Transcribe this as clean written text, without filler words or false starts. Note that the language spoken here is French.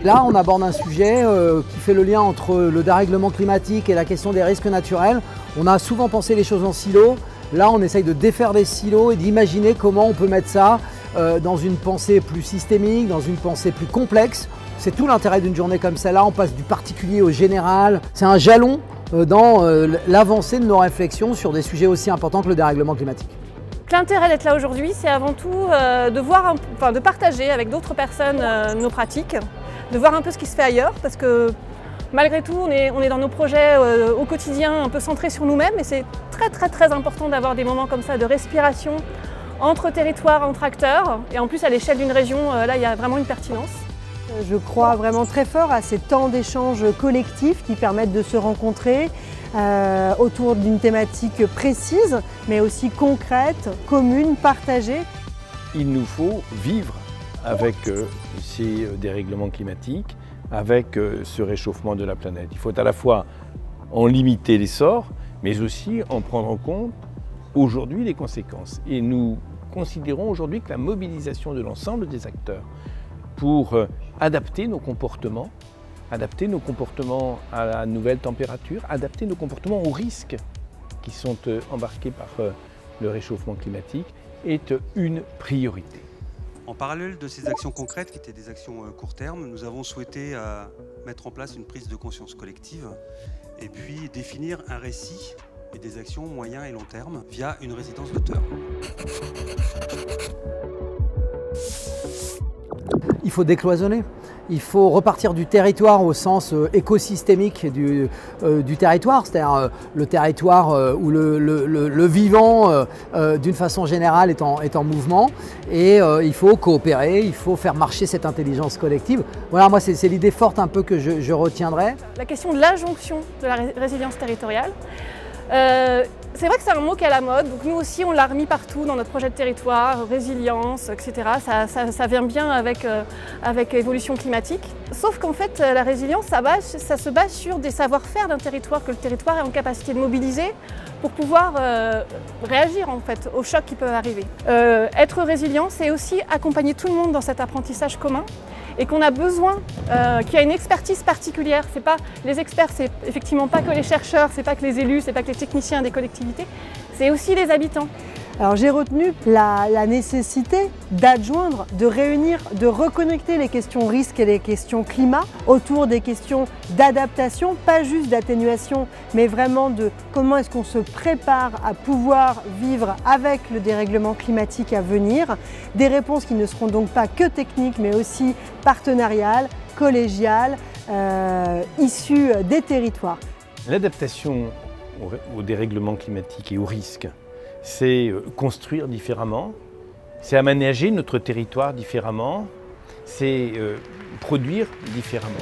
Là, on aborde un sujet qui fait le lien entre le dérèglement climatique et la question des risques naturels. On a souvent pensé les choses en silos. Là, on essaye de défaire les silos et d'imaginer comment on peut mettre ça dans une pensée plus systémique, dans une pensée plus complexe. C'est tout l'intérêt d'une journée comme celle-là. On passe du particulier au général. C'est un jalon dans l'avancée de nos réflexions sur des sujets aussi importants que le dérèglement climatique. L'intérêt d'être là aujourd'hui, c'est avant tout de partager avec d'autres personnes nos pratiques, de voir un peu ce qui se fait ailleurs, parce que malgré tout, on est dans nos projets au quotidien un peu centrés sur nous-mêmes, et c'est très important d'avoir des moments comme ça de respiration entre territoires, entre acteurs, et en plus à l'échelle d'une région, là il y a vraiment une pertinence. Je crois vraiment très fort à ces temps d'échange collectifs qui permettent de se rencontrer autour d'une thématique précise, mais aussi concrète, commune, partagée. Il nous faut vivre avec ces dérèglements climatiques, avec ce réchauffement de la planète. Il faut à la fois en limiter l'essor, mais aussi en prendre en compte aujourd'hui les conséquences. Et nous considérons aujourd'hui que la mobilisation de l'ensemble des acteurs pour adapter nos comportements à la nouvelle température, adapter nos comportements aux risques qui sont embarqués par le réchauffement climatique est une priorité. En parallèle de ces actions concrètes qui étaient des actions court terme, nous avons souhaité mettre en place une prise de conscience collective et puis définir un récit et des actions moyen et long terme via une résidence d'auteur. Il faut décloisonner. Il faut repartir du territoire au sens écosystémique du territoire, c'est-à-dire le territoire où le vivant, d'une façon générale, est en mouvement. Et il faut coopérer, il faut faire marcher cette intelligence collective. Voilà, moi, c'est l'idée forte un peu que je retiendrai. La question de l'injonction de la résilience territoriale. C'est vrai que c'est un mot qui est à la mode, donc nous aussi on l'a remis partout dans notre projet de territoire, résilience, etc. Ça vient bien avec l'évolution climatique. Sauf qu'en fait la résilience, ça se base sur des savoir-faire d'un territoire que le territoire est en capacité de mobiliser pour pouvoir réagir en fait aux chocs qui peuvent arriver. Être résilient, c'est aussi accompagner tout le monde dans cet apprentissage commun et qu'on a besoin, qu'il y a une expertise particulière. Les experts, c'est effectivement pas que les chercheurs, c'est pas que les élus, c'est pas que les techniciens des collectivités, c'est aussi les habitants. Alors j'ai retenu la nécessité d'adjoindre, de réunir, de reconnecter les questions risques et les questions climat autour des questions d'adaptation, pas juste d'atténuation, mais vraiment de comment est-ce qu'on se prépare à pouvoir vivre avec le dérèglement climatique à venir. Des réponses qui ne seront donc pas que techniques, mais aussi partenariales, collégiales, issues des territoires. L'adaptation au dérèglement climatique et aux risques, c'est construire différemment, c'est aménager notre territoire différemment, c'est produire différemment.